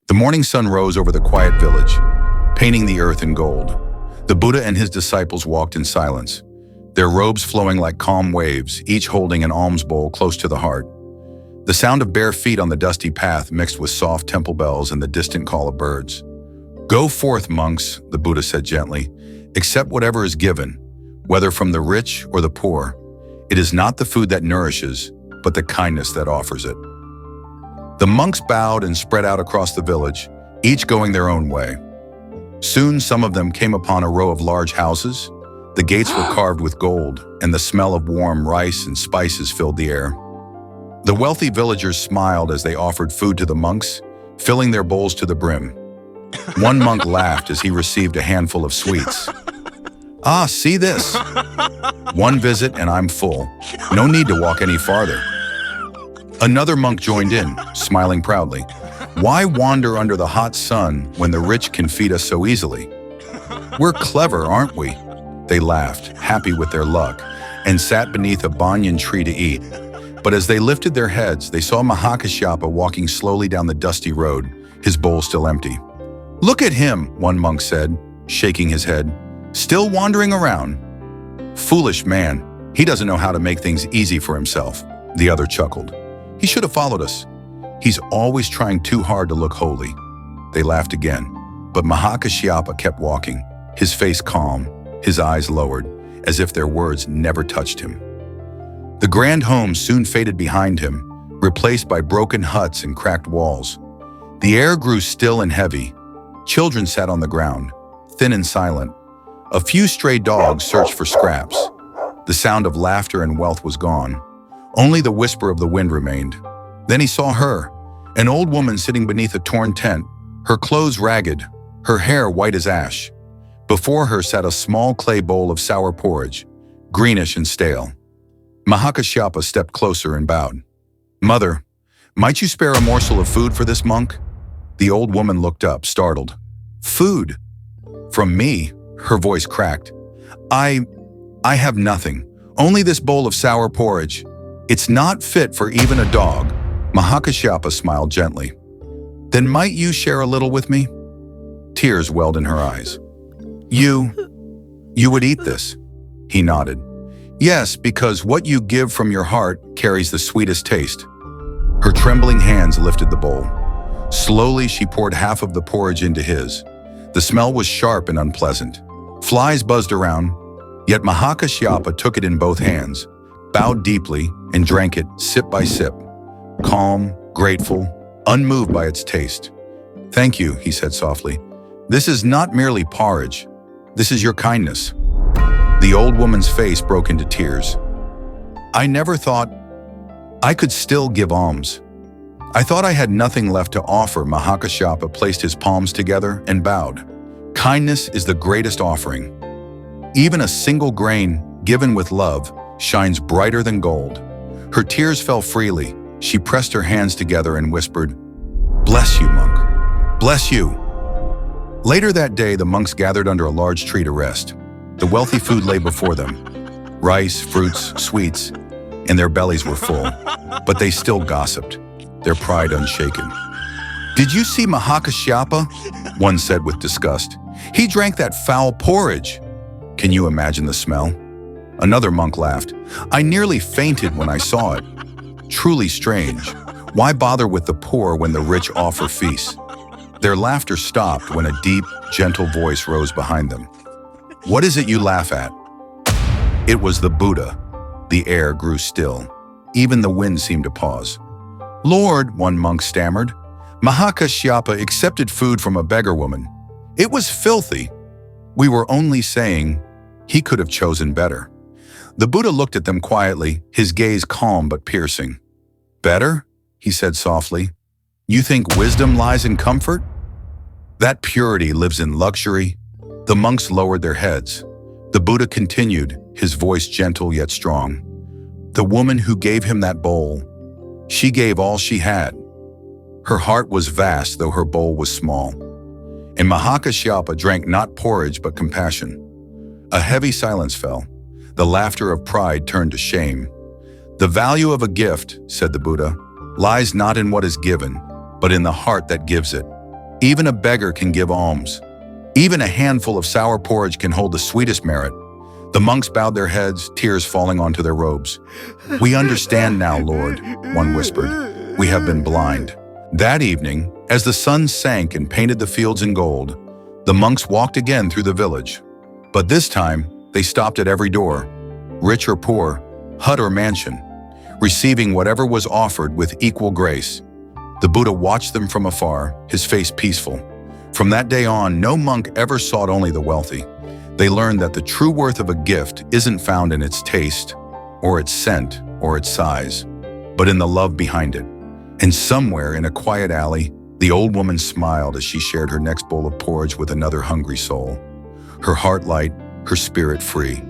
The morning sun rose over the quiet village, painting the earth in gold. The Buddha and his disciples walked in silence, their robes flowing like calm waves, each holding an alms bowl close to the heart. The sound of bare feet on the dusty path mixed with soft temple bells and the distant call of birds. "Go forth, monks," the Buddha said gently. "Accept whatever is given, whether from the rich or the poor. It is not the food that nourishes, but the kindness that offers it." The monks bowed and spread out across the village, each going their own way. Soon some of them came upon a row of large houses. The gates were carved with gold, and the smell of warm rice and spices filled the air. The wealthy villagers smiled as they offered food to the monks, filling their bowls to the brim. One monk laughed as he received a handful of sweets. "Ah, see this? One visit and I'm full. No need to walk any farther." Another monk joined in, smiling proudly. "Why wander under the hot sun when the rich can feed us so easily? We're clever, aren't we?" They laughed, happy with their luck, and sat beneath a banyan tree to eat. But as they lifted their heads, they saw Mahākāśyapa walking slowly down the dusty road, his bowl still empty. "Look at him," one monk said, shaking his head. "Still wandering around." "Foolish man, he doesn't know how to make things easy for himself," the other chuckled. "He should have followed us. He's always trying too hard to look holy." They laughed again, but Mahākāśyapa kept walking, his face calm, his eyes lowered, as if their words never touched him. The grand home soon faded behind him, replaced by broken huts and cracked walls. The air grew still and heavy. Children sat on the ground, thin and silent. A few stray dogs searched for scraps. The sound of laughter and wealth was gone. Only the whisper of the wind remained. Then he saw her, an old woman sitting beneath a torn tent, her clothes ragged, her hair white as ash. Before her sat a small clay bowl of sour porridge, greenish and stale. Mahākāśyapa stepped closer and bowed. "Mother, might you spare a morsel of food for this monk?" The old woman looked up, startled. "Food? From me?" Her voice cracked. I have nothing. Only this bowl of sour porridge. It's not fit for even a dog." Mahākāśyapa smiled gently. "Then might you share a little with me?" Tears welled in her eyes. You would eat this?" He nodded. "Yes, because what you give from your heart carries the sweetest taste." Her trembling hands lifted the bowl. Slowly, she poured half of the porridge into his. The smell was sharp and unpleasant. Flies buzzed around, yet Mahākāśyapa took it in both hands, bowed deeply, and drank it sip by sip. Calm, grateful, unmoved by its taste. "Thank you," he said softly. "This is not merely porridge. This is your kindness." The old woman's face broke into tears. "I never thought I could still give alms. I thought I had nothing left to offer." Mahākāśyapa placed his palms together and bowed. "Kindness is the greatest offering. Even a single grain, given with love, shines brighter than gold." Her tears fell freely. She pressed her hands together and whispered, "Bless you, monk. Bless you." Later that day, the monks gathered under a large tree to rest. The wealthy food lay before them. Rice, fruits, sweets, and their bellies were full. But they still gossiped, their pride unshaken. "Did you see Mahākāśyapa?" one said with disgust. "He drank that foul porridge." Can you imagine the smell? Another monk laughed. "I nearly fainted when I saw it. Truly strange. Why bother with the poor when the rich offer feasts?" Their laughter stopped when a deep, gentle voice rose behind them. "What is it you laugh at?" It was the Buddha. The air grew still. Even the wind seemed to pause. "Lord," one monk stammered, "Mahākāśyapa accepted food from a beggar woman. It was filthy. We were only saying he could have chosen better." The Buddha looked at them quietly, his gaze calm but piercing. "Better?" he said softly. "You think wisdom lies in comfort? That purity lives in luxury?" The monks lowered their heads. The Buddha continued, his voice gentle yet strong. "The woman who gave him that bowl, she gave all she had. Her heart was vast, though her bowl was small." And Mahākāśyapa drank not porridge but compassion. A heavy silence fell. The laughter of pride turned to shame. "The value of a gift," said the Buddha, "lies not in what is given, but in the heart that gives it." Even a beggar can give alms. Even a handful of sour porridge can hold the sweetest merit. The monks bowed their heads, tears falling onto their robes. "We understand now, Lord," one whispered. "We have been blind." That evening, as the sun sank and painted the fields in gold, the monks walked again through the village. But this time, they stopped at every door, rich or poor, hut or mansion, receiving whatever was offered with equal grace. The Buddha watched them from afar, his face peaceful. From that day on, no monk ever sought only the wealthy. They learned that the true worth of a gift isn't found in its taste, or its scent, or its size, but in the love behind it. And somewhere in a quiet alley, the old woman smiled as she shared her next bowl of porridge with another hungry soul. Her heart light, her spirit free.